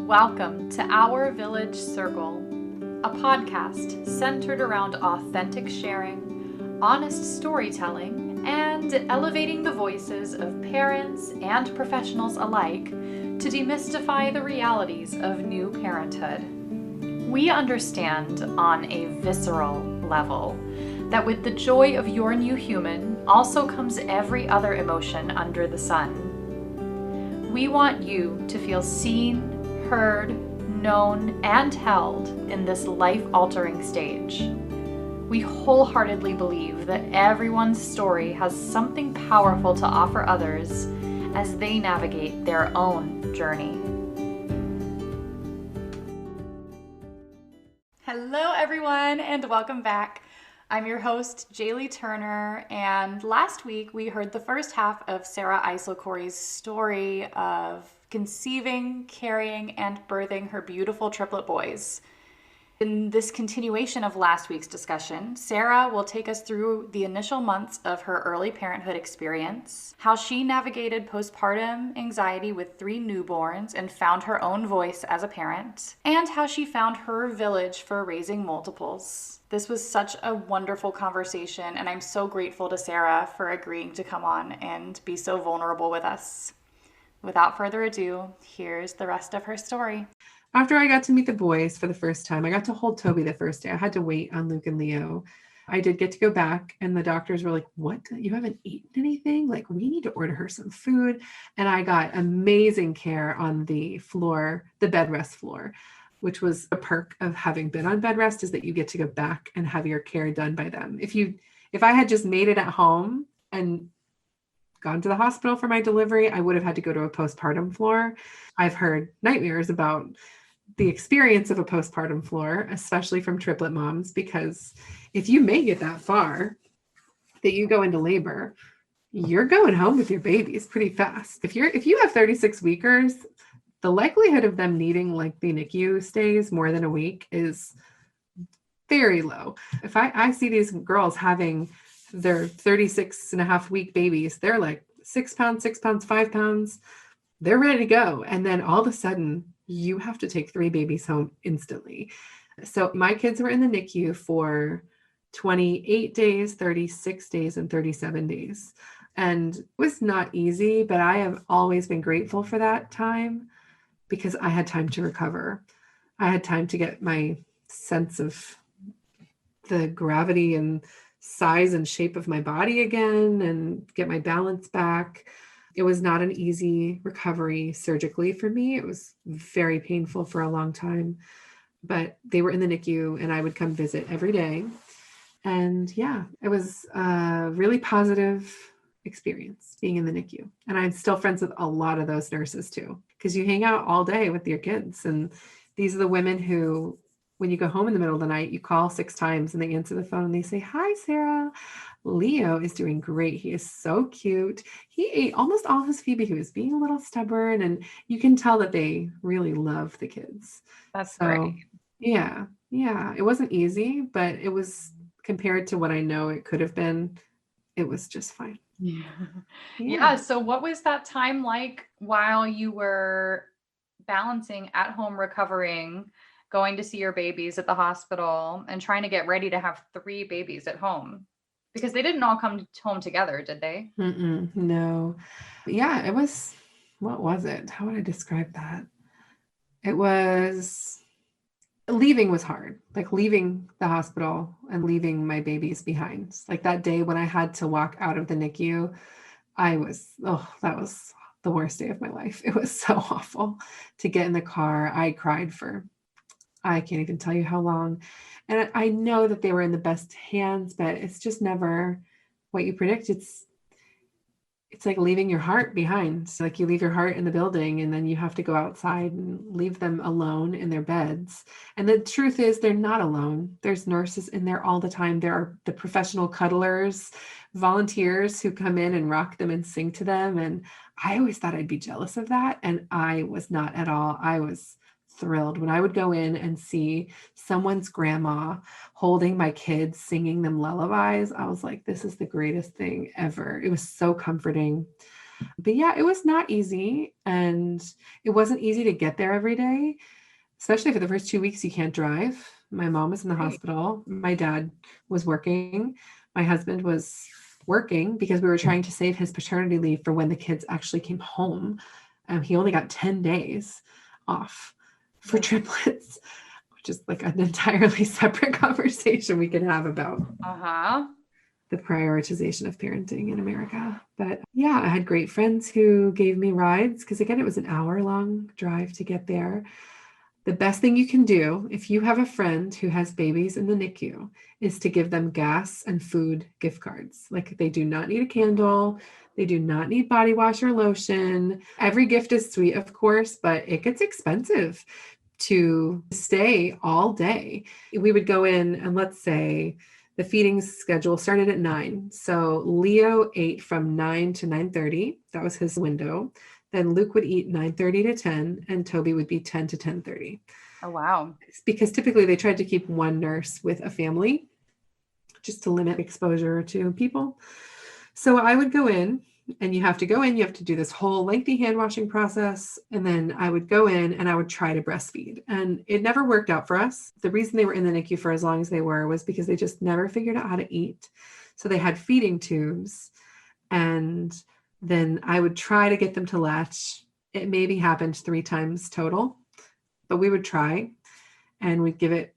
Welcome to Our Village Circle, a podcast centered around authentic sharing, honest storytelling, and elevating the voices of parents and professionals alike to demystify the realities of new parenthood. We understand on a visceral level that with the joy of your new human also comes every other emotion under the sun. We want you to feel seen, heard, known, and held in this life-altering stage. We wholeheartedly believe that everyone's story has something powerful to offer others as they navigate their own journey. Hello, everyone, and welcome back. I'm your host, Jaylee Turner, and last week we heard the first half of Sarah Issaelkhoury's story of conceiving, carrying, and birthing her beautiful triplet boys. In this continuation of last week's discussion, Sarah will take us through the initial months of her early parenthood experience, how she navigated postpartum anxiety with 3 newborns and found her own voice as a parent, and how she found her village for raising multiples. This was such a wonderful conversation, and I'm so grateful to Sarah for agreeing to come on and be so vulnerable with us. Without further ado, here's the rest of her story. After I got to meet the boys for the first time, I got to hold Toby the first day. I had to wait on Luke and Leo. I did get to go back, and the doctors were like, "What? You haven't eaten anything? Like, we need to order her some food." And I got amazing care on the floor, the bed rest floor, which was a perk of having been on bed rest, is that you get to go back and have your care done by them. If I had just made it at home and gone to the hospital for my delivery, I would have had to go to a postpartum floor. I've heard nightmares about the experience of a postpartum floor, especially from triplet moms, because if you make it that far that you go into labor, you're going home with your babies pretty fast. If you have 36 weekers, the likelihood of them needing like the NICU stays more than a week is very low. If I see these girls having their 36 and a half week babies, they're like 6 pounds, 5 pounds. They're ready to go. And then all of a sudden you have to take 3 babies home instantly. So my kids were in the NICU for 28 days, 36 days, and 37 days. And it was not easy, but I have always been grateful for that time because I had time to recover. I had time to get my sense of the gravity and size and shape of my body again and get my balance back. It was not an easy recovery surgically for me. It was very painful for a long time, but they were in the NICU and I would come visit every day. And yeah, it was a really positive experience being in the NICU. And I'm still friends with a lot of those nurses too, because you hang out all day with your kids. And these are the women who, when you go home in the middle of the night, you call 6 times and they answer the phone and they say, "Hi, Sarah. Leo is doing great. He is so cute. He ate almost all his Phoebe. He was being a little stubborn." And you can tell that they really love the kids. That's great. Yeah. It wasn't easy, but it was, compared to what I know it could have been, it was just fine. Yeah. So what was that time like while you were balancing at home recovering, going to see your babies at the hospital, and trying to get ready to have 3 babies at home? Because they didn't all come home together, did they? No. Yeah, it was, what was it? How would I describe that? It was, leaving was hard. Like leaving the hospital and leaving my babies behind. Like that day when I had to walk out of the NICU, that was the worst day of my life. It was so awful to get in the car. I cried for, I can't even tell you how long. And I know that they were in the best hands, but it's just never what you predict. It's like leaving your heart behind. So like you leave your heart in the building and then you have to go outside and leave them alone in their beds. And the truth is they're not alone. There's nurses in there all the time. There are the professional cuddlers, volunteers who come in and rock them and sing to them. And I always thought I'd be jealous of that. And I was not at all. I was thrilled when I would go in and see someone's grandma holding my kids, singing them lullabies. I was like, this is the greatest thing ever. It was so comforting. But yeah, it was not easy. And it wasn't easy to get there every day, especially for the first 2 weeks, you can't drive. My mom was in the hospital. My dad was working. My husband was working because we were trying to save his paternity leave for when the kids actually came home. He only got 10 days off for triplets, which is like an entirely separate conversation we could have about the prioritization of parenting in America. But yeah, I had great friends who gave me rides because, again, it was an hour-long drive to get there. The best thing you can do if you have a friend who has babies in the NICU is to give them gas and food gift cards. Like, they do not need a candle. They do not need body wash or lotion. Every gift is sweet, of course, but it gets expensive to stay all day. We would go in and, let's say, the feeding schedule started at 9. So Leo ate from 9 to 9:30. That was his window. Then Luke would eat 9:30 to 10, and Toby would be 10 to 10:30. Oh, wow. Because typically they tried to keep one nurse with a family just to limit exposure to people. So I would go in, and you have to go in, you have to do this whole lengthy hand washing process. And then I would go in and I would try to breastfeed. And it never worked out for us. The reason they were in the NICU for as long as they were was because they just never figured out how to eat. So they had feeding tubes, and then I would try to get them to latch. It maybe happened 3 times total, but we would try, and we'd give it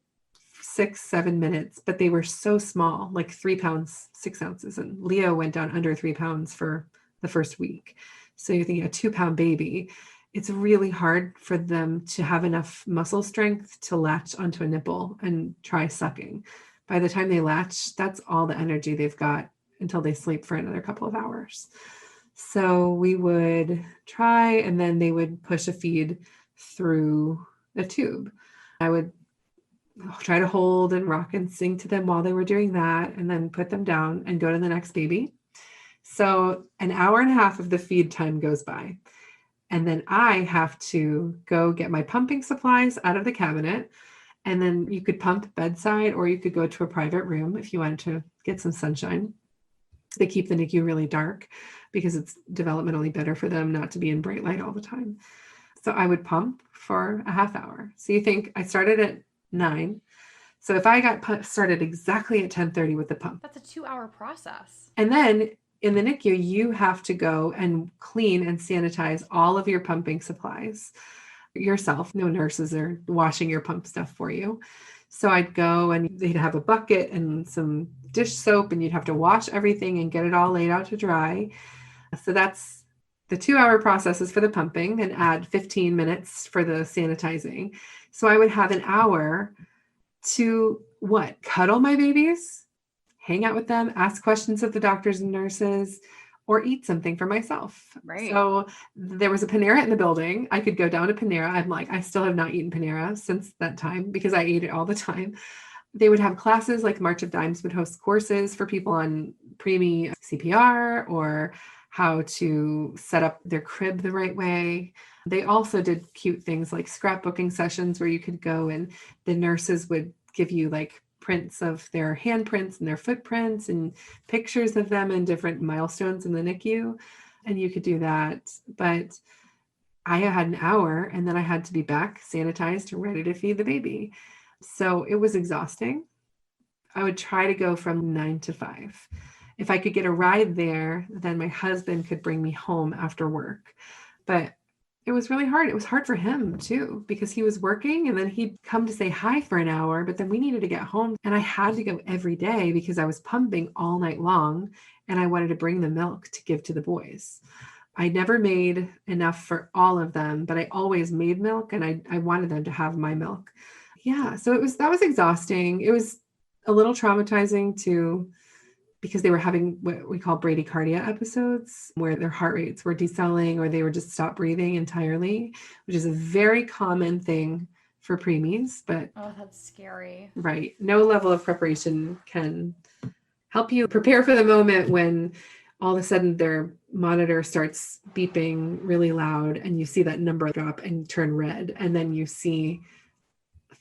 6-7 minutes, but they were so small, like 3 pounds, 6 ounces. And Leo went down under 3 pounds for the first week. So you're thinking a 2-pound baby, it's really hard for them to have enough muscle strength to latch onto a nipple and try sucking. By the time they latch, that's all the energy they've got until they sleep for another couple of hours. So we would try, and then they would push a feed through a tube. I would try to hold and rock and sing to them while they were doing that, and then put them down and go to the next baby. So an hour and a half of the feed time goes by. And then I have to go get my pumping supplies out of the cabinet. And then you could pump bedside, or you could go to a private room if you wanted to get some sunshine. They keep the NICU really dark because it's developmentally better for them not to be in bright light all the time. So I would pump for a half hour. So you think I started at 9. So if I got started exactly at 10:30 with the pump, that's a 2-hour process. And then in the NICU, you have to go and clean and sanitize all of your pumping supplies yourself. No nurses are washing your pump stuff for you. So I'd go, and they'd have a bucket and some dish soap, and you'd have to wash everything and get it all laid out to dry. So that's the 2-hour process is for the pumping, and add 15 minutes for the sanitizing. So I would have an hour to cuddle my babies, hang out with them, ask questions of the doctors and nurses, or eat something for myself. Right. So there was a Panera in the building. I could go down to Panera. I'm like, I still have not eaten Panera since that time because I ate it all the time. They would have classes, like March of Dimes would host courses for people on preemie CPR or how to set up their crib the right way. They also did cute things like scrapbooking sessions where you could go and the nurses would give you like prints of their handprints and their footprints and pictures of them and different milestones in the NICU. And you could do that. But I had an hour, and then I had to be back sanitized and ready to feed the baby. So it was exhausting. I would try to go from 9 to 5. If I could get a ride there, then my husband could bring me home after work. But it was really hard. It was hard for him too, because he was working, and then he'd come to say hi for an hour, but then we needed to get home, and I had to go every day because I was pumping all night long, and I wanted to bring the milk to give to the boys. I never made enough for all of them, but I always made milk, and I wanted them to have my milk. Yeah. So that was exhausting. It was a little traumatizing too, because they were having what we call bradycardia episodes, where their heart rates were decelerating or they would just stop breathing entirely, which is a very common thing for preemies. But oh, that's scary. Right. No level of preparation can help you prepare for the moment when all of a sudden their monitor starts beeping really loud, and you see that number drop and turn red. And then you see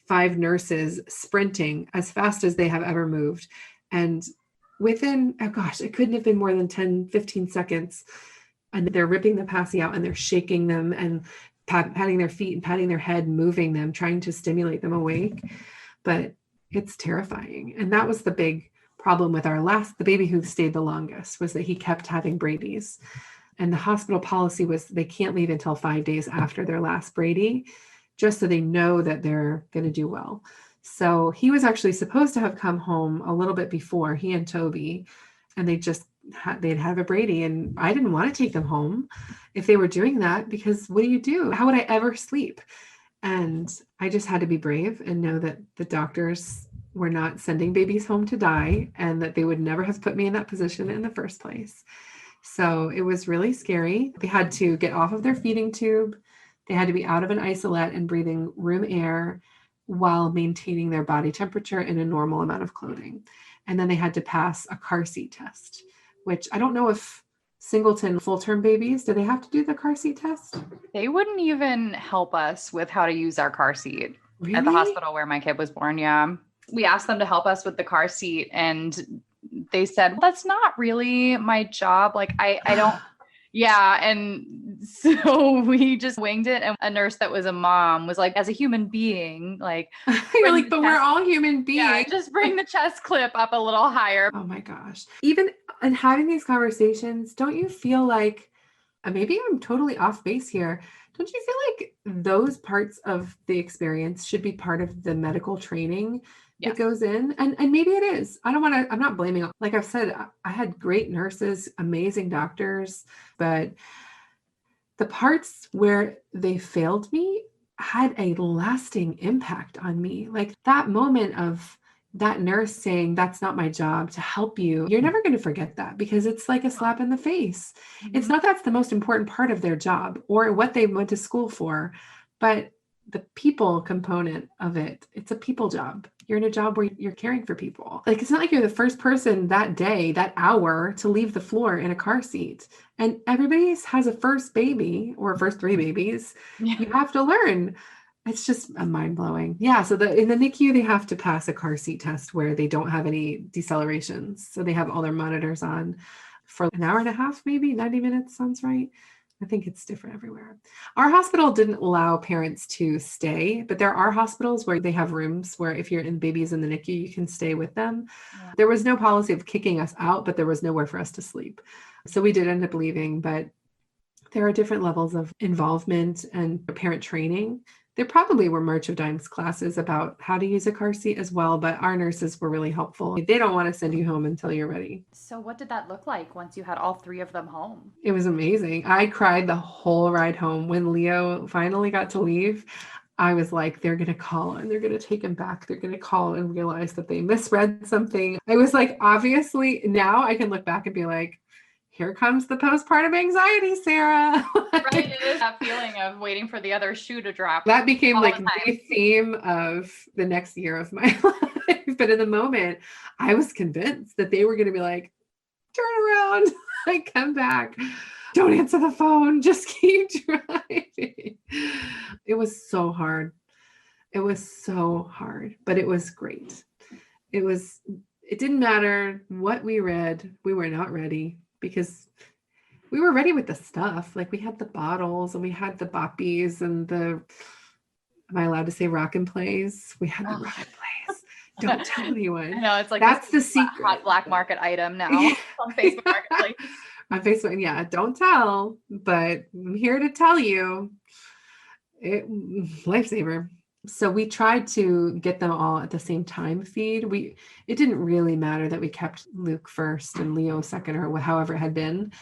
5 nurses sprinting as fast as they have ever moved. And within, it couldn't have been more than 10, 15 seconds, and they're ripping the passy out and they're shaking them and patting their feet and patting their head, moving them, trying to stimulate them awake. But it's terrifying. And that was the big problem with the baby who stayed the longest, was that he kept having Brady's. And the hospital policy was they can't leave until 5 days after their last Brady, just so they know that they're going to do well. So he was actually supposed to have come home a little bit before, he and Toby, and they'd have a Brady. And I didn't want to take them home if they were doing that, because what do you do? How would I ever sleep? And I just had to be brave and know that the doctors were not sending babies home to die, and that they would never have put me in that position in the first place. So it was really scary. They had to get off of their feeding tube. They had to be out of an isolette and breathing room air while maintaining their body temperature in a normal amount of clothing. And then they had to pass a car seat test, which I don't know if singleton full-term babies, do they have to do the car seat test? They wouldn't even help us with how to use our car seat at the hospital where my kid was born. Yeah. We asked them to help us with the car seat, and they said, that's not really my job. Like, I don't, yeah. And so we just winged it. And a nurse that was a mom was like, as a human being, like, you're like, but we're all human beings. Yeah, just bring the chest clip up a little higher. Oh my gosh. Even in having these conversations, don't you feel like, maybe I'm totally off base here, don't you feel like those parts of the experience should be part of the medical training that goes in? And maybe it is. I'm not blaming. Like I've said, I had great nurses, amazing doctors, but the parts where they failed me had a lasting impact on me. Like that moment of that nurse saying, that's not my job to help you. You're never going to forget that, because it's like a slap in the face. Mm-hmm. It's not that's the most important part of their job or what they went to school for, but the people component of it. It's a people job. You're in a job where you're caring for people. Like, it's not like you're the first person that day, that hour, to leave the floor in a car seat. And everybody has a first baby or first 3 babies. Yeah. You have to learn. It's just mind blowing. Yeah. So in the NICU, they have to pass a car seat test where they don't have any decelerations. So they have all their monitors on for an hour and a half, maybe 90 minutes. Sounds right. I think it's different everywhere. Our hospital didn't allow parents to stay, but there are hospitals where they have rooms where if you're in babies in the NICU, you can stay with them. Yeah. There was no policy of kicking us out, but there was nowhere for us to sleep. So we did end up leaving, but there are different levels of involvement and parent training. There probably were March of Dimes classes about how to use a car seat as well, but our nurses were really helpful. They don't want to send you home until you're ready. So what did that look like once you had all 3 of them home? It was amazing. I cried the whole ride home. When Leo finally got to leave, I was like, they're going to call and they're going to take him back. They're going to call and realize that they misread something. I was like, obviously, now I can look back and be like, here comes the postpartum anxiety, Sarah. Right. It is that feeling of waiting for the other shoe to drop. That became like the theme of the next year of my life. But in the moment, I was convinced that they were going to be like, turn around, like, come back. Don't answer the phone. Just keep driving. It was so hard. It was so hard, but it was great. It didn't matter what we read. We were not ready, because we were ready with the stuff. Like, we had the bottles and we had the boppies and am I allowed to say rock and plays? We had the rock and plays. Don't tell anyone. I know, it's like, that's the secret. Hot black market item now on Facebook Marketplace. On Facebook, yeah, don't tell, but I'm here to tell you, lifesaver. So we tried to get them all at the same time feed. It didn't really matter that we kept Luke first and Leo second, or however it had been.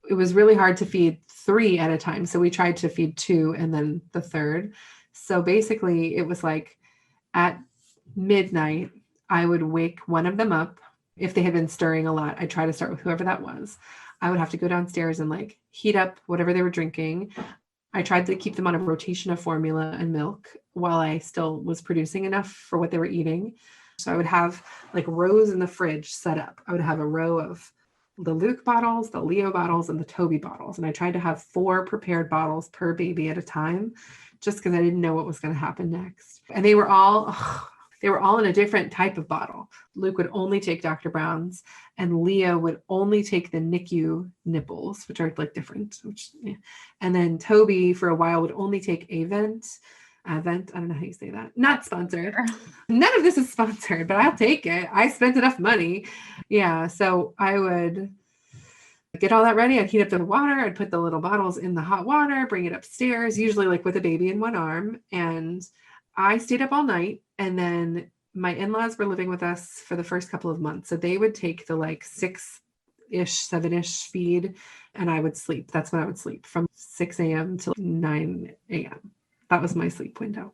It was really hard to feed 3 at a time. So we tried to feed 2 and then the third. So basically it was like at midnight, I would wake one of them up. If they had been stirring a lot, I'd try to start with whoever that was. I would have to go downstairs and like heat up whatever they were drinking. I tried to keep them on a rotation of formula and milk while I still was producing enough for what they were eating. So I would have like rows in the fridge set up. I would have a row of the Luke bottles, the Leo bottles, and the Toby bottles. And I tried to have 4 prepared bottles per baby at a time, just because I didn't know what was going to happen next. And they were all, They were all in a different type of bottle. Luke would only take Dr. Brown's, and Leah would only take the NICU nipples, which are like different. And then Toby for a while would only take Avent. I don't know how you say that. Not sponsored. None of this is sponsored, but I'll take it. I spent enough money. Yeah. So I would get all that ready. I'd heat up the water. I'd put the little bottles in the hot water, bring it upstairs, usually like with a baby in one arm. And I stayed up all night. And then my in-laws were living with us for the first couple of months. So they would take the like 6-ish, 7-ish feed, and I would sleep. That's when I would sleep from 6 a.m. to 9 a.m. That was my sleep window.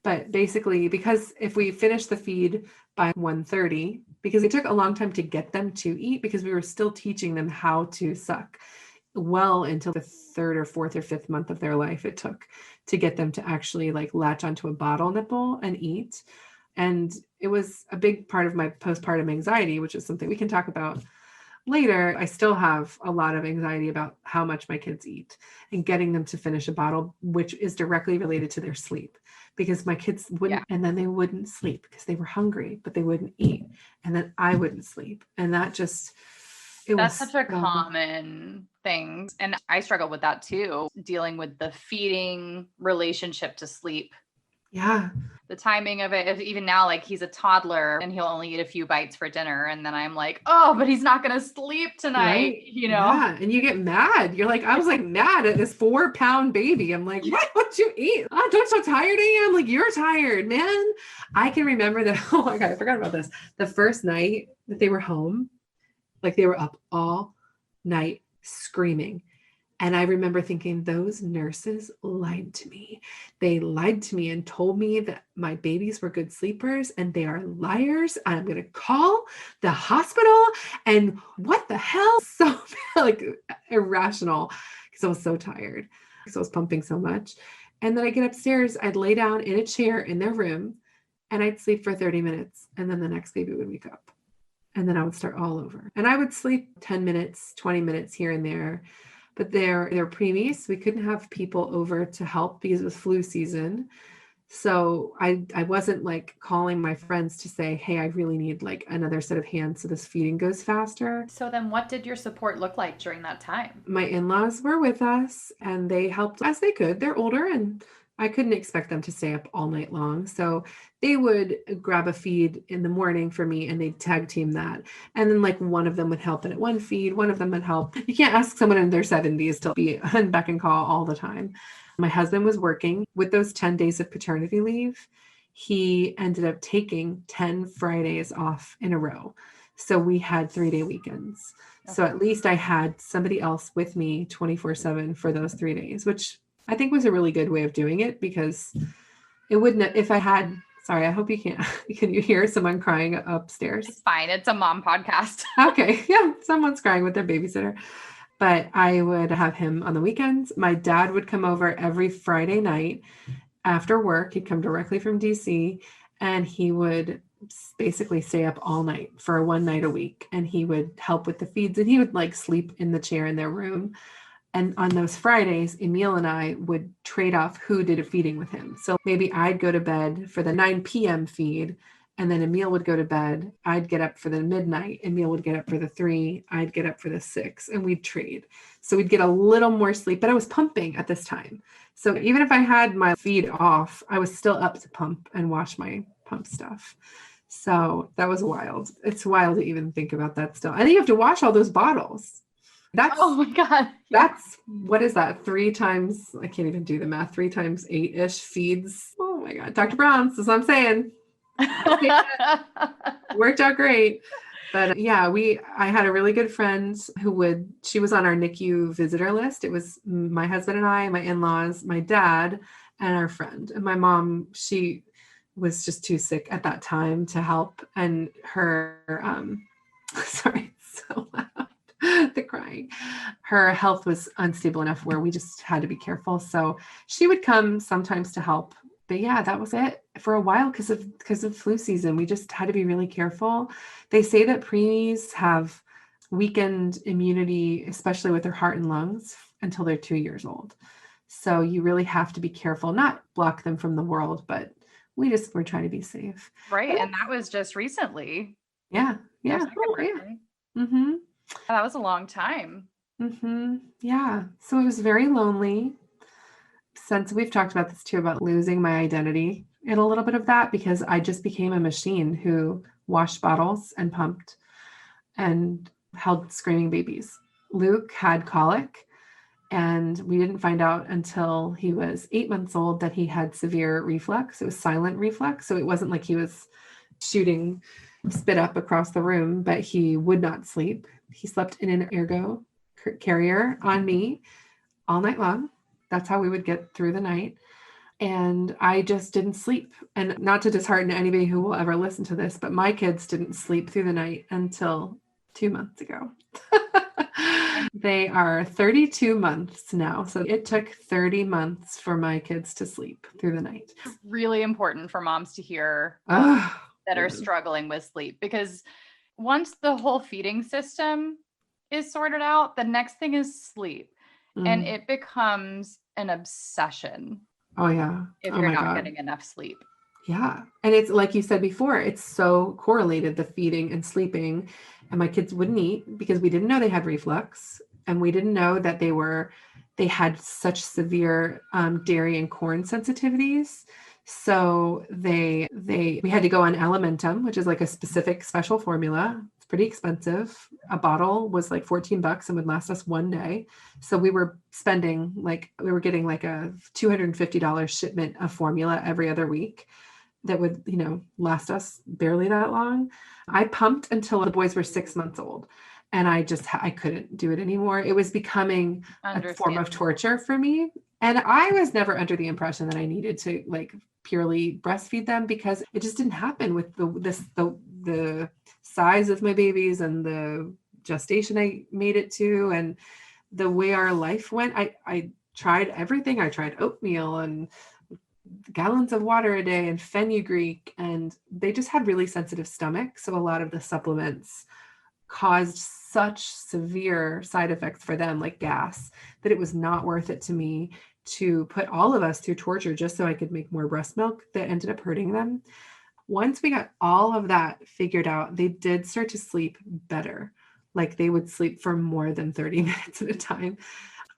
But basically, because if we finished the feed by 1:30, because it took a long time to get them to eat, because we were still teaching them how to suck well until the 3rd or 4th or 5th month of their life, it took to get them to actually like latch onto a bottle nipple and eat. And it was a big part of my postpartum anxiety, which is something we can talk about later. I still have a lot of anxiety about how much my kids eat and getting them to finish a bottle, which is directly related to their sleep, because my kids wouldn't, and then they wouldn't sleep because they were hungry, but they wouldn't eat. And then I wouldn't sleep. And that just, that's such a common thing. And I struggle with that too, dealing with the feeding relationship to sleep. Yeah. The timing of it, even now, like he's a toddler and he'll only eat a few bites for dinner. And then I'm like, oh, but he's not going to sleep tonight, right? You know? Yeah. And you get mad. You're like, I was like mad at this 4-pound baby. I'm like, what would you eat? Oh, don't you so tired I am? Like, you're tired, man. I can remember that. Oh my God, I forgot about this. The first night that they were home, like they were up all night screaming. And I remember thinking, those nurses lied to me. They lied to me and told me that my babies were good sleepers, and they are liars. I'm going to call the hospital. And what the hell? So like irrational, because I was so tired, because I was pumping so much. And then I get upstairs, I'd lay down in a chair in their room, and I'd sleep for 30 minutes. And then the next baby would wake up. And then I would start all over. And I would sleep 10 minutes, 20 minutes here and there. But they're preemies. We couldn't have people over to help because it was flu season. So I wasn't like calling my friends to say, hey, I really need like another set of hands so this feeding goes faster. So then what did your support look like during that time? My in-laws were with us and they helped as they could. They're older and I couldn't expect them to stay up all night long. So they would grab a feed in the morning for me and they'd tag team that. And then like one of them would help at one feed, one of them would help. You can't ask someone in their 70s to be on beck and call all the time. My husband was working with those 10 days of paternity leave. He ended up taking 10 Fridays off in a row. So we had 3-day weekends. Okay. So at least I had somebody else with me 24/7 for those 3 days, which I think was a really good way of doing it, because it wouldn't, if I had, sorry, I hope you can't, can you hear someone crying upstairs? It's fine. It's a mom podcast. Okay. Yeah. Someone's crying with their babysitter, but I would have him on the weekends. My dad would come over every Friday night after work. He'd come directly from DC and he would basically stay up all night for one night a week. And he would help with the feeds and he would like sleep in the chair in their room. And on those Fridays, Emil and I would trade off who did a feeding with him. So maybe I'd go to bed for the 9 p.m. feed, and then Emil would go to bed. I'd get up for the midnight. Emil would get up for the 3. I'd get up for the 6, and we'd trade. So we'd get a little more sleep, but I was pumping at this time. So even if I had my feed off, I was still up to pump and wash my pump stuff. So that was wild. It's wild to even think about that still. And then you have to wash all those bottles. That's, oh my God. That's, what is that? 3 times, I can't even do the math, 3 times 8-ish feeds. Oh my God. Dr. Brown's, that's what I'm saying. Worked out great. But yeah, I had a really good friend she was on our NICU visitor list. It was my husband and I, my in-laws, my dad, and our friend. And my mom, she was just too sick at that time to help. And her, sorry, so loud. The crying. Her health was unstable enough where we just had to be careful. So she would come sometimes to help. But yeah, that was it for a while because of flu season. We just had to be really careful. They say that preemies have weakened immunity, especially with their heart and lungs, until they're 2 years old. So you really have to be careful, not block them from the world, but We just were trying to be safe. Right. And that was just recently. Yeah. Their Yeah. second Oh, yeah. birthday. Mm-hmm. That was a long time. Mm-hmm. Yeah. So it was very lonely. Since we've talked about this too, about losing my identity in a little bit of that, because I just became a machine who washed bottles and pumped and held screaming babies. Luke had colic, and we didn't find out until he was 8 months old that he had severe reflux. It was silent reflux. So it wasn't like he was shooting spit up across the room, but he would not sleep. He slept in an ergo carrier on me all night long. That's how we would get through the night. And I just didn't sleep. And not to dishearten anybody who will ever listen to this, but my kids didn't sleep through the night until 2 months ago. They are 32 months now. So it took 30 months for my kids to sleep through the night. Really important for moms to hear Oh, that are struggling with sleep, because once the whole feeding system is sorted out, the next thing is sleep. And it becomes an obsession. Oh, yeah. If Oh, you're my not God. getting enough sleep. Yeah. And it's like you said before, it's so correlated, the feeding and sleeping. And my kids wouldn't eat because we didn't know they had reflux. And we didn't know that they had such severe dairy and corn sensitivities. So we had to go on Alimentum, which is like a specific special formula. It's pretty expensive. A bottle was like $14 and would last us one day. So we were getting like a $250 shipment of formula every other week that would, last us barely that long. I pumped until the boys were 6 months old, and I couldn't do it anymore. It was becoming a form of torture for me. And I was never under the impression that I needed to like purely breastfeed them, because it just didn't happen with the size of my babies and the gestation I made it to, and the way our life went. I tried everything. I tried oatmeal and gallons of water a day and fenugreek, and they just had really sensitive stomachs. So a lot of the supplements caused such severe side effects for them, like gas, that it was not worth it to me to put all of us through torture just so I could make more breast milk that ended up hurting them. Once we got all of that figured out, they did start to sleep better. Like they would sleep for more than 30 minutes at a time.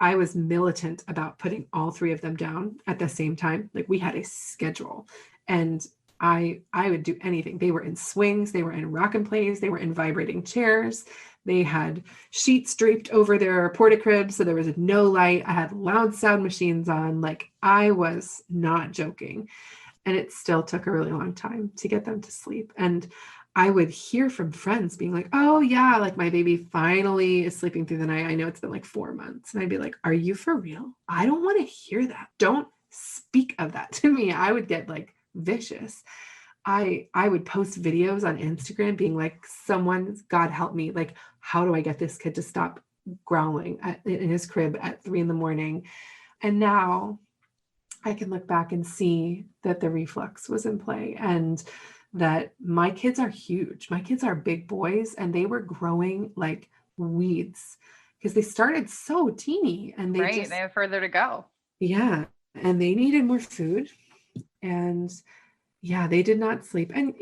I was militant about putting all three of them down at the same time. Like we had a schedule, and I would do anything. They were in swings, they were in rock and plays, they were in vibrating chairs. They had sheets draped over their porta-cribs, so there was no light. I had loud sound machines on. Like I was not joking. And it still took a really long time to get them to sleep. And I would hear from friends being like, oh yeah, like my baby finally is sleeping through the night. I know it's been like 4 months. And I'd be like, are you for real? I don't want to hear that. Don't speak of that to me. I would get like vicious. I would post videos on Instagram being like, God help me. Like, how do I get this kid to stop growling in his crib at 3 a.m? And now I can look back and see that the reflux was in play, and that my kids are huge. My kids are big boys, and they were growing like weeds because they started so teeny, and they have further to go. Yeah. And they needed more food, and yeah, they did not sleep. And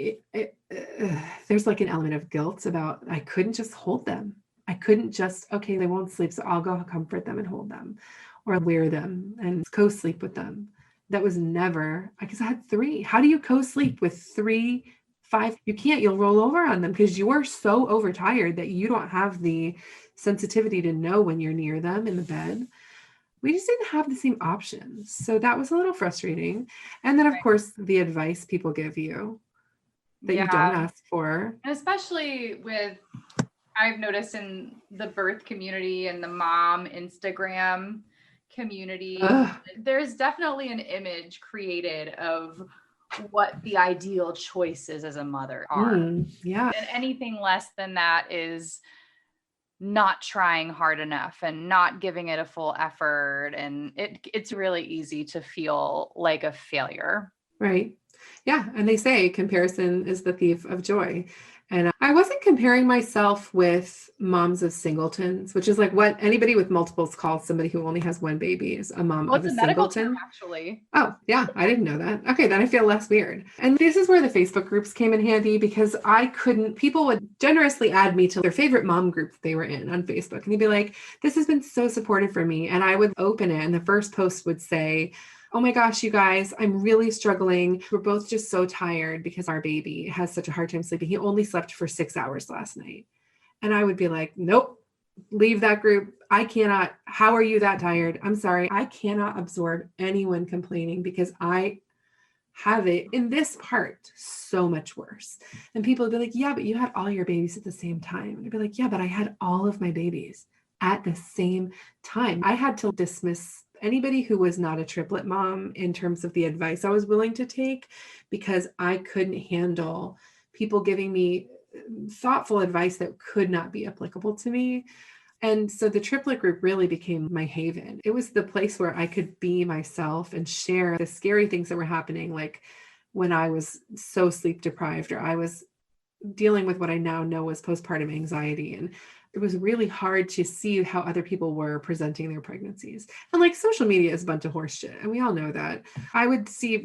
there's like an element of guilt about, I couldn't just hold them. I couldn't just, okay, they won't sleep, so I'll go comfort them and hold them or wear them and co-sleep with them. That was never, because I had 3. How do you co-sleep with 3, 5? You can't, you'll roll over on them because you are so overtired that you don't have the sensitivity to know when you're near them in the bed. We just didn't have the same options. So that was a little frustrating. And then of course the advice people give you that you don't ask for. And especially I've noticed in the birth community and the mom Instagram community, there's definitely an image created of what the ideal choices as a mother are. Yeah. And anything less than that is not trying hard enough and not giving it a full effort. And it's really easy to feel like a failure. Right. Yeah. And they say comparison is the thief of joy. And I wasn't comparing myself with moms of singletons, which is like what anybody with multiples calls somebody who only has one baby is a mom Well, of it's a a medical term, singleton. actually. Oh, yeah, I didn't know that. Okay, then I feel less weird. And this is where the Facebook groups came in handy because people would generously add me to their favorite mom group that they were in on Facebook. And they'd be like, this has been so supportive for me. And I would open it, and the first post would say, oh my gosh, you guys, I'm really struggling. We're both just so tired because our baby has such a hard time sleeping. He only slept for 6 hours last night. And I would be like, nope, leave that group. I cannot. How are you that tired? I'm sorry. I cannot absorb anyone complaining because I have it in this part so much worse. And people would be like, yeah, but you had all your babies at the same time. And I'd be like, yeah, but I had all of my babies at the same time. I had to dismiss anybody who was not a triplet mom in terms of the advice I was willing to take because I couldn't handle people giving me thoughtful advice that could not be applicable to me. And so the triplet group really became my haven. It was the place where I could be myself and share the scary things that were happening, like when I was so sleep deprived or I was dealing with what I now know was postpartum anxiety. And it was really hard to see how other people were presenting their pregnancies. And like social media is a bunch of horse shit. And we all know that. I would see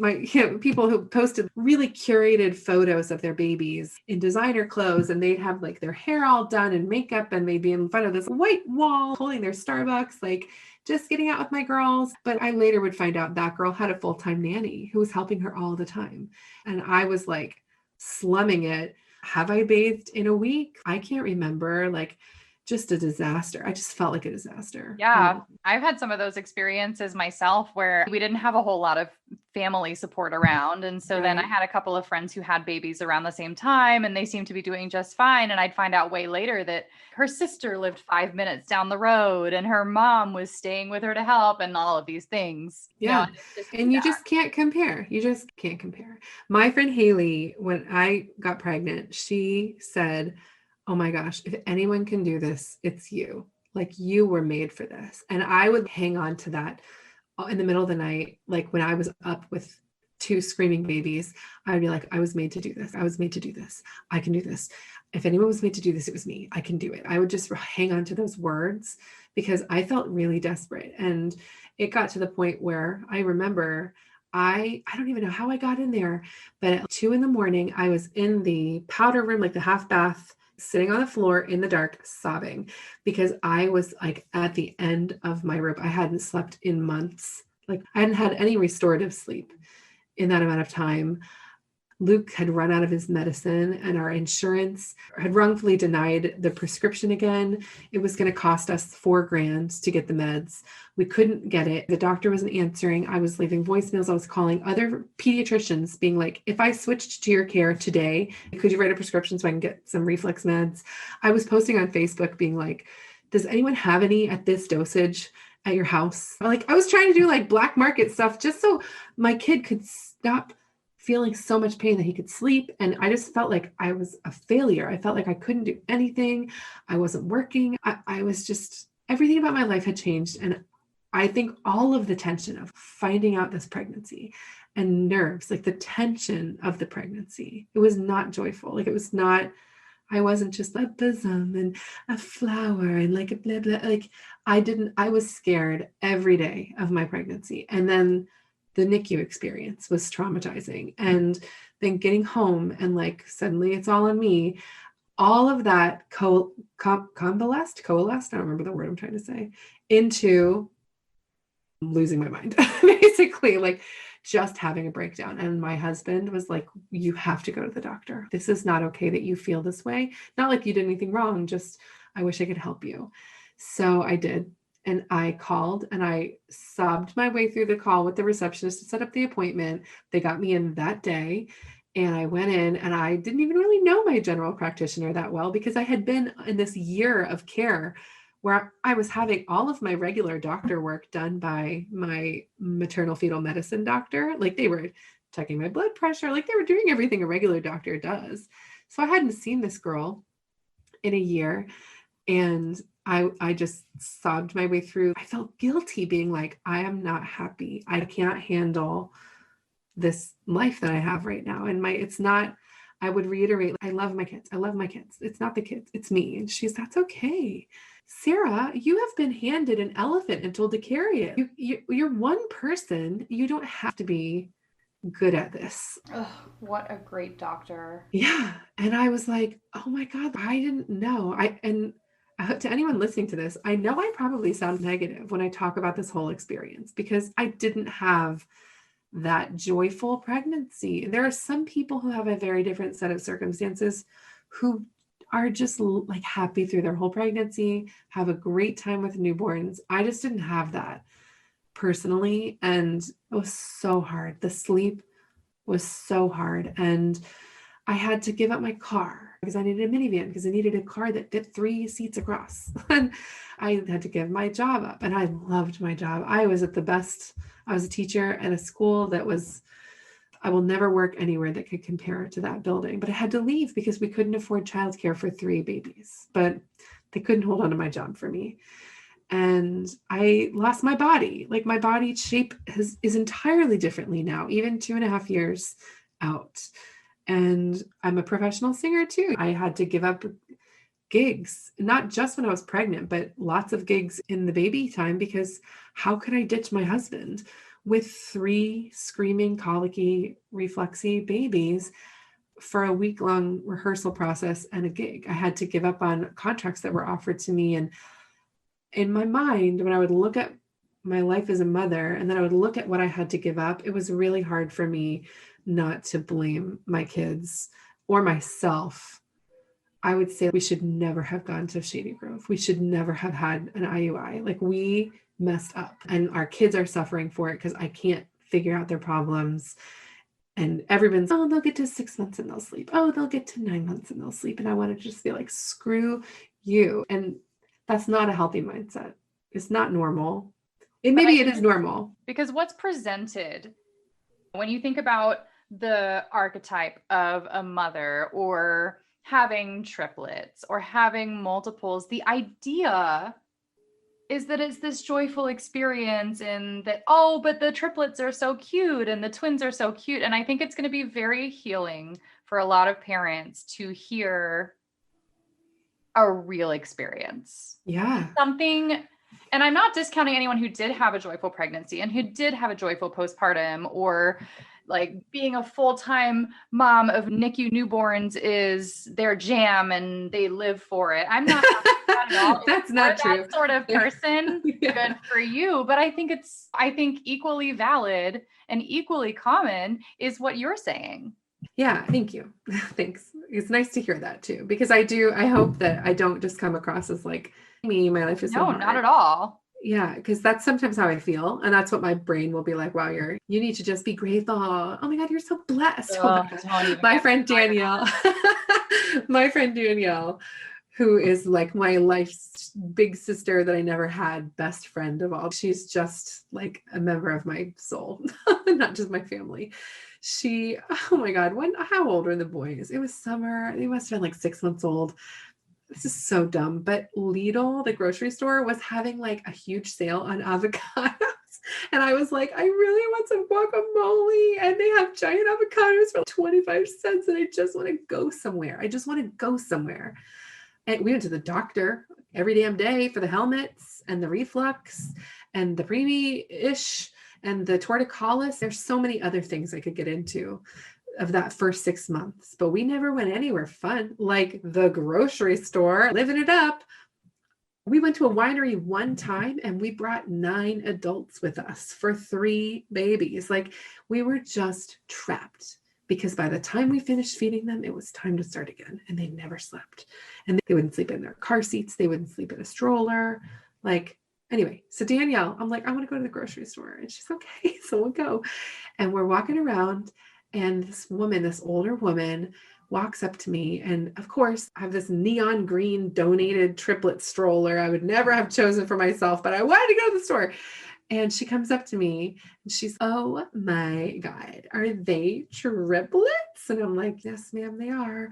people who posted really curated photos of their babies in designer clothes, and they'd have like their hair all done and makeup, and they'd be in front of this white wall holding their Starbucks, like just getting out with my girls. But I later would find out that girl had a full-time nanny who was helping her all the time. And I was like slumming it. Have I bathed in a week? I can't remember. Like, just a disaster. I just felt like a disaster. Yeah, I've had some of those experiences myself where we didn't have a whole lot of family support around. And so then I had a couple of friends who had babies around the same time and they seemed to be doing just fine. And I'd find out way later that her sister lived 5 minutes down the road and her mom was staying with her to help and all of these things. Yeah. And you just can't compare. You just can't compare. My friend Haley, when I got pregnant, she said, oh my gosh, if anyone can do this, it's you. Like you were made for this. And I would hang on to that in the middle of the night. Like when I was up with 2 screaming babies, I'd be like, I was made to do this. I was made to do this. I can do this. If anyone was made to do this, it was me. I can do it. I would just hang on to those words because I felt really desperate. And it got to the point where I remember I don't even know how I got in there, but at 2 a.m, I was in the powder room, like the half bath, sitting on the floor in the dark, sobbing because I was like at the end of my rope. I hadn't slept in months. Like I hadn't had any restorative sleep in that amount of time. Luke had run out of his medicine and our insurance had wrongfully denied the prescription again. It was going to cost us $4,000 to get the meds. We couldn't get it. The doctor wasn't answering. I was leaving voicemails. I was calling other pediatricians being like, if I switched to your care today, could you write a prescription so I can get some reflux meds? I was posting on Facebook being like, does anyone have any at this dosage at your house? Like I was trying to do like black market stuff just so my kid could stop feeling so much pain that he could sleep. And I just felt like I was a failure. I felt like I couldn't do anything. I wasn't working. I was just, everything about my life had changed. And I think all of the tension of finding out this pregnancy and nerves, like the tension of the pregnancy, it was not joyful. Like it was not, I wasn't just a bosom and a flower and like a blah, blah. Like I was scared every day of my pregnancy. And then the NICU experience was traumatizing. And then getting home and like, suddenly it's all on me. All of that coalesced, I don't remember the word I'm trying to say, into losing my mind, basically like just having a breakdown. And my husband was like, you have to go to the doctor. This is not okay that you feel this way. Not like you did anything wrong, just, I wish I could help you. So I did. And I called and I sobbed my way through the call with the receptionist to set up the appointment. They got me in that day. And I went in and I didn't even really know my general practitioner that well because I had been in this year of care where I was having all of my regular doctor work done by my maternal fetal medicine doctor. Like they were checking my blood pressure, like they were doing everything a regular doctor does. So I hadn't seen this girl in a year. And I just sobbed my way through. I felt guilty being like, I am not happy. I can't handle this life that I have right now. And it's not, I would reiterate, I love my kids. I love my kids. It's not the kids, it's me. And that's okay. Sarah, you have been handed an elephant and told to carry it. You're one person. You don't have to be good at this. Ugh, what a great doctor. Yeah. And I was like, oh my God, I didn't know. To anyone listening to this, I know I probably sound negative when I talk about this whole experience because I didn't have that joyful pregnancy. There are some people who have a very different set of circumstances who are just like happy through their whole pregnancy, have a great time with newborns. I just didn't have that personally. And it was so hard. The sleep was so hard. And I had to give up my car because I needed a minivan because I needed a car that fit 3 seats across. And I had to give my job up. And I loved my job. I was at the best. I was a teacher at a school that was, I will never work anywhere that could compare to that building. But I had to leave because we couldn't afford childcare for 3 babies. But they couldn't hold on to my job for me. And I lost my body. Like my body shape is entirely differently now, even 2.5 years out. And I'm a professional singer too. I had to give up gigs, not just when I was pregnant, but lots of gigs in the baby time because how could I ditch my husband with 3 screaming, colicky, refluxy babies for a week-long rehearsal process and a gig? I had to give up on contracts that were offered to me. And in my mind, when I would look at my life as a mother and then I would look at what I had to give up, it was really hard for me not to blame my kids or myself. I would say we should never have gone to Shady Grove. We should never have had an IUI. Like we messed up and our kids are suffering for it because I can't figure out their problems. And everyone's, oh, they'll get to 6 months and they'll sleep. Oh, they'll get to 9 months and they'll sleep. And I want to just be like, screw you. And that's not a healthy mindset. It's not normal. Maybe it is normal. Because what's presented when you think about the archetype of a mother or having triplets or having multiples, the idea is that it's this joyful experience and that, oh, but the triplets are so cute and the twins are so cute. And I think it's going to be very healing for a lot of parents to hear a real experience. Yeah. Something, and I'm not discounting anyone who did have a joyful pregnancy and who did have a joyful postpartum, or like being a full-time mom of NICU newborns is their jam and they live for it. I'm not at all. That's not true. That sort of person, yeah. Good for you. But I think equally valid and equally common is what you're saying. Yeah, thank you. Thanks. It's nice to hear that too, because I hope that I don't just come across as like me, my life is so hard. No, not at all. Yeah, because that's sometimes how I feel. And that's what my brain will be like, wow, you need to just be grateful. Oh my God, you're so blessed. My friend Danielle, who is like my life's big sister that I never had, best friend of all. She's just like a member of my soul, not just my family. Oh my God, how old were the boys? It was summer. They must have been like 6 months old. This is so dumb, but Lidl, the grocery store, was having like a huge sale on avocados. And I was like, I really want some guacamole. And they have giant avocados for 25 cents. And I just want to go somewhere. And we went to the doctor every damn day for the helmets and the reflux and the preemie-ish and the torticollis. There's so many other things I could get into of that first 6 months, but we never went anywhere fun, like the grocery store, living it up. We went to a winery one time and we brought 9 adults with us for 3 babies. Like we were just trapped because by the time we finished feeding them, it was time to start again. And they never slept and they wouldn't sleep in their car seats. They wouldn't sleep in a stroller. Anyway, so Danielle, I'm like, I want to go to the grocery store. And she's okay. So we'll go. And we're walking around. And this older woman walks up to me. And of course, I have this neon green donated triplet stroller I would never have chosen for myself, but I wanted to go to the store. And she comes up to me and she's, oh my God, are they triplets? And I'm like, yes, ma'am, they are.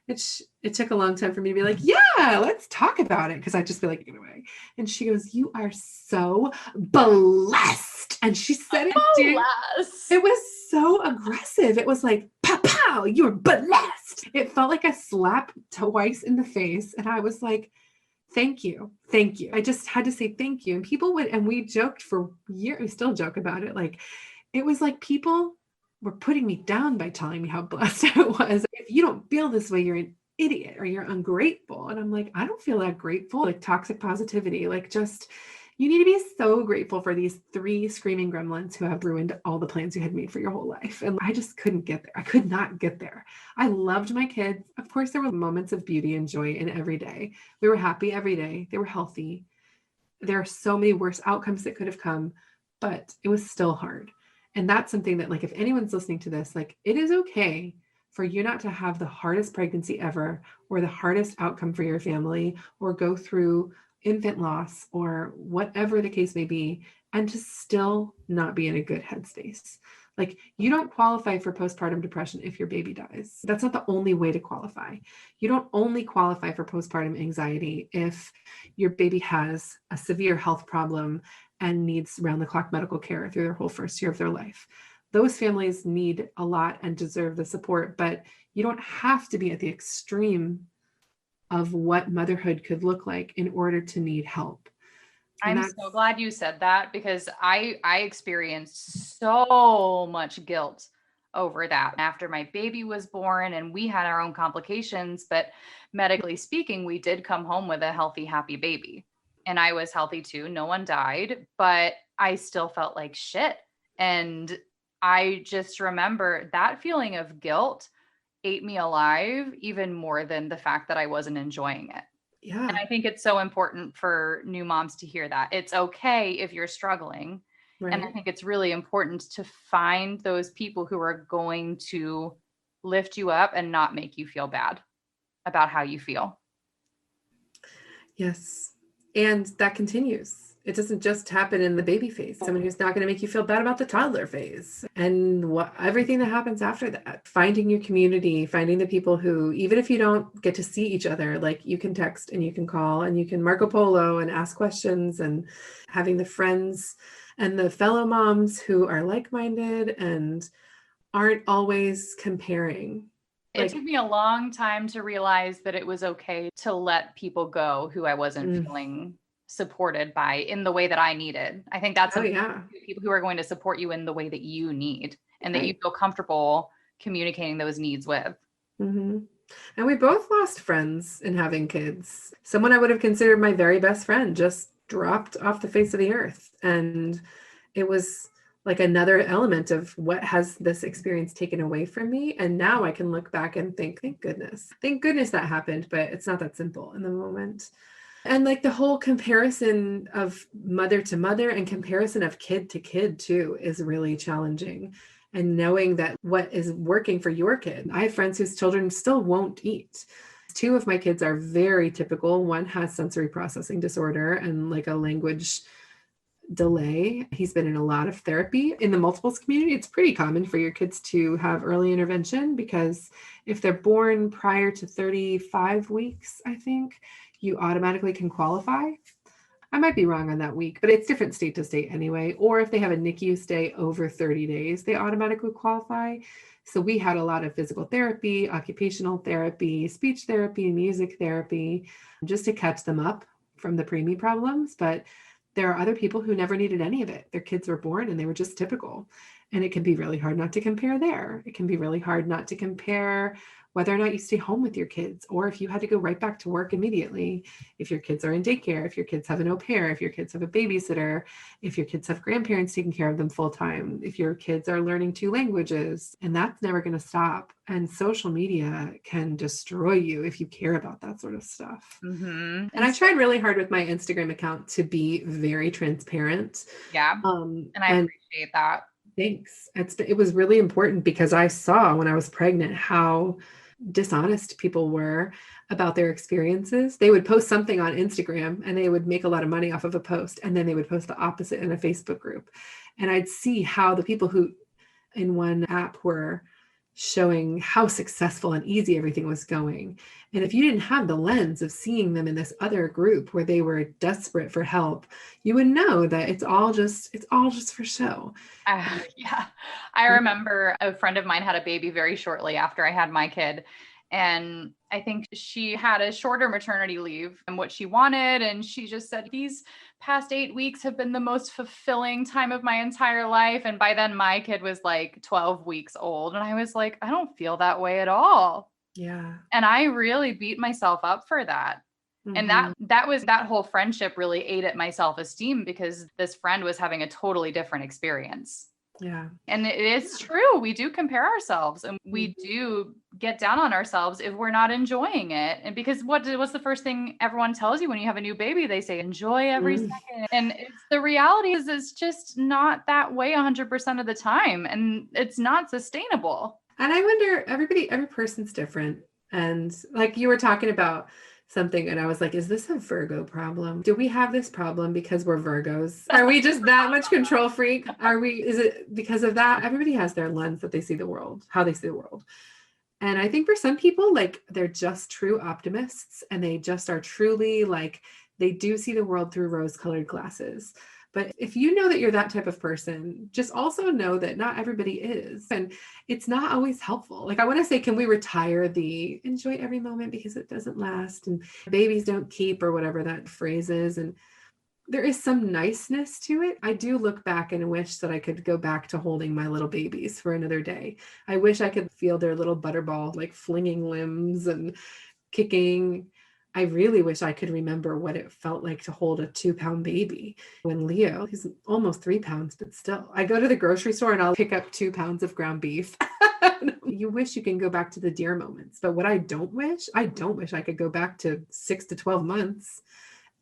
It took a long time for me to be like, yeah, let's talk about it. Cause I'd just be like, get away. And she goes, you are so blessed. And she said it was so aggressive. It was like, pow, pow, you're blessed. it felt like a slap twice in the face. And I was like, thank you. Thank you. I just had to say thank you. And people would, and we joked for years, we still joke about it. Like, it was like people were putting me down by telling me how blessed I was. If you don't feel this way, you're an idiot or you're ungrateful. And I'm like, I don't feel that grateful. Like toxic positivity, like just, you need to be so grateful for these 3 screaming gremlins who have ruined all the plans you had made for your whole life. And I just couldn't get there. I could not get there. I loved my kids. Of course, there were moments of beauty and joy in every day. We were happy every day. They were healthy. There are so many worse outcomes that could have come, but it was still hard. And that's something that, like, if anyone's listening to this, like, it is okay for you not to have the hardest pregnancy ever or the hardest outcome for your family or go through infant loss or whatever the case may be, and to still not be in a good headspace. Like, you don't qualify for postpartum depression if your baby dies. That's not the only way to qualify. You don't only qualify for postpartum anxiety if your baby has a severe health problem and needs round-the-clock medical care through their whole first year of their life. Those families need a lot and deserve the support, but you don't have to be at the extreme of what motherhood could look like in order to need help. I'm so glad you said that, because I experienced so much guilt over that after my baby was born, and we had our own complications, but medically speaking, we did come home with a healthy, happy baby. And I was healthy too. No one died, but I still felt like shit. And I just remember that feeling of guilt ate me alive even more than the fact that I wasn't enjoying it. Yeah. And I think it's so important for new moms to hear that. It's okay if you're struggling. Right. And I think it's really important to find those people who are going to lift you up and not make you feel bad about how you feel. Yes. And that continues. It doesn't just happen in the baby phase. Someone who's not going to make you feel bad about the toddler phase and everything that happens after that. Finding your community, finding the people who, even if you don't get to see each other, like, you can text and you can call and you can Marco Polo and ask questions, and having the friends and the fellow moms who are like-minded and aren't always comparing. It took me a long time to realize that it was okay to let people go who I wasn't feeling supported by in the way that I needed. I think that's people who are going to support you in the way that you need and that you feel comfortable communicating those needs with. Mm-hmm. And we both lost friends in having kids. Someone I would have considered my very best friend just dropped off the face of the earth. And it was like another element of what has this experience taken away from me. And now I can look back and think, thank goodness that happened, but it's not that simple in the moment. And like the whole comparison of mother to mother and comparison of kid to kid too is really challenging. And knowing that what is working for your kid. I have friends whose children still won't eat. 2 of my kids are very typical. One has sensory processing disorder and like a language delay. He's been in a lot of therapy. In the multiples community, it's pretty common for your kids to have early intervention, because if they're born prior to 35 weeks, I think, you automatically can qualify. I might be wrong on that week, but it's different state to state anyway. Or if they have a NICU stay over 30 days, they automatically qualify. So we had a lot of physical therapy, occupational therapy, speech therapy, music therapy, just to catch them up from the preemie problems. But there are other people who never needed any of it. Their kids were born and they were just typical. And it can be really hard not to compare there. It can be really hard not to compare whether or not you stay home with your kids, or if you had to go right back to work immediately, if your kids are in daycare, if your kids have an au pair, if your kids have a babysitter, if your kids have grandparents taking care of them full time, if your kids are learning 2 languages, and that's never going to stop. And social media can destroy you if you care about that sort of stuff. Mm-hmm. And I tried really hard with my Instagram account to be very transparent. Yeah. And I appreciate that. Thanks. It was really important, because I saw when I was pregnant how dishonest people were about their experiences. They would post something on Instagram and they would make a lot of money off of a post, and then they would post the opposite in a Facebook group. And I'd see how the people who in one app were showing how successful and easy everything was going. And if you didn't have the lens of seeing them in this other group where they were desperate for help, you would know that it's all just for show. Yeah. I remember a friend of mine had a baby very shortly after I had my kid. And I think she had a shorter maternity leave than what she wanted. And she just said, these past 8 weeks have been the most fulfilling time of my entire life. And by then my kid was like 12 weeks old. And I was like, I don't feel that way at all. Yeah. And I really beat myself up for that. And that whole friendship really ate at my self-esteem because this friend was having a totally different experience. Yeah. And it is true. We do compare ourselves and we do get down on ourselves if we're not enjoying it. And because what's the first thing everyone tells you when you have a new baby? They say, enjoy every second. And the reality is it's just not that way 100% of the time. And it's not sustainable. And I wonder, every person's different. And like you were talking about something and I was like, is this a Virgo problem? Do we have this problem because we're Virgos? Are we just that much control freak? Is it because of that? Everybody has their lens that they see the world, how they see the world. And I think for some people, like they're just true optimists and they just are truly like, they do see the world through rose-colored glasses. But if you know that you're that type of person, just also know that not everybody is. And it's not always helpful. Like I want to say, can we retire the enjoy every moment because it doesn't last and babies don't keep or whatever that phrase is. And there is some niceness to it. I do look back and wish that I could go back to holding my little babies for another day. I wish I could feel their little butterball, like flinging limbs and kicking. I really wish I could remember what it felt like to hold a 2-pound baby. When Leo, he's almost 3 pounds, but still, I go to the grocery store and I'll pick up 2 pounds of ground beef. You wish you can go back to the dear moments. But what I don't wish I could go back to 6 to 12 months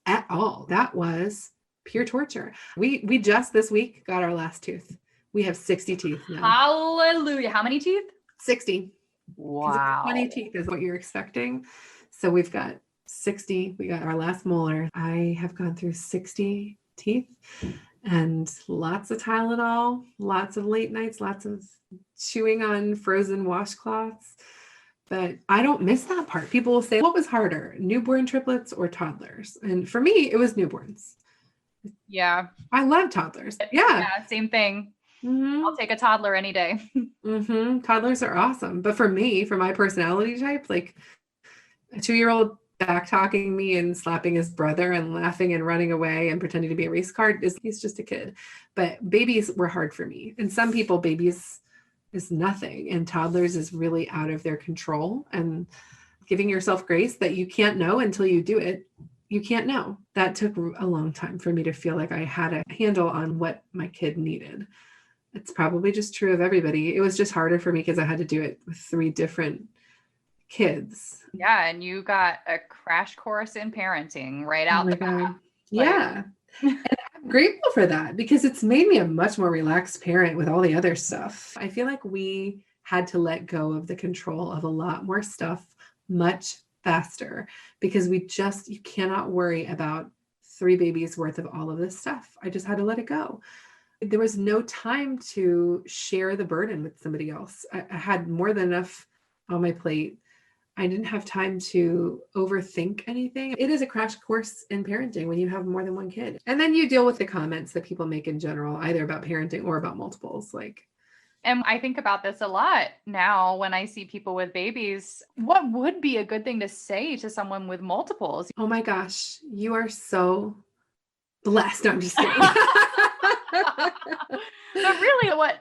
at all. That was pure torture. We just this week got our last tooth. We have 60 teeth now. Hallelujah. How many teeth? 60. Wow. 20 teeth is what you're expecting. So we've got 60. We got our last molar. I have gone through 60 teeth and lots of Tylenol, lots of late nights, lots of chewing on frozen washcloths. But I don't miss that part. People will say, what was harder, newborn triplets or toddlers? And for me, it was newborns. Yeah. I love toddlers. Yeah. Same thing. Mm-hmm. I'll take a toddler any day. Mm-hmm. Toddlers are awesome. But for me, for my personality type, like a 2-year-old back talking me and slapping his brother and laughing and running away and pretending to be a race car, he's just a kid. But babies were hard for me. And some people, babies is nothing. And toddlers is really out of their control. And giving yourself grace that you can't know until you do it. You can't know. That took a long time for me to feel like I had a handle on what my kid needed. It's probably just true of everybody. It was just harder for me because I had to do it with 3 different kids. Yeah. And you got a crash course in parenting right out the bat. Yeah. And I'm grateful for that because it's made me a much more relaxed parent with all the other stuff. I feel like we had to let go of the control of a lot more stuff much faster because you cannot worry about 3 babies worth of all of this stuff. I just had to let it go. There was no time to share the burden with somebody else. I had more than enough on my plate. I didn't have time to overthink anything. It is a crash course in parenting when you have more than one kid. And then you deal with the comments that people make in general, either about parenting or about multiples. And I think about this a lot now when I see people with babies. What would be a good thing to say to someone with multiples? Oh my gosh, you are so blessed. I'm just kidding. But really, what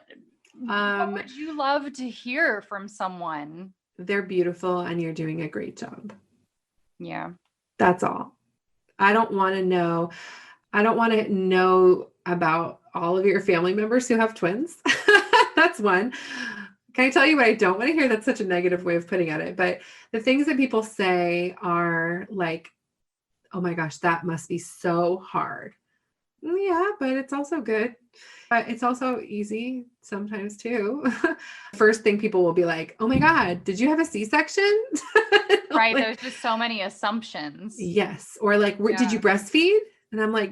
would you love to hear from someone? They're beautiful and you're doing a great job. Yeah. That's all. I don't want to know about all of your family members who have twins. That's one. Can I tell you what I don't want to hear? That's such a negative way of putting it. But the things that people say are like, oh my gosh, that must be so hard. Yeah, but it's also good. But it's also easy sometimes too. First thing people will be like, oh my God, did you have a C-section? Right. There's just so many assumptions. Yes. Or like, did you breastfeed? And I'm like,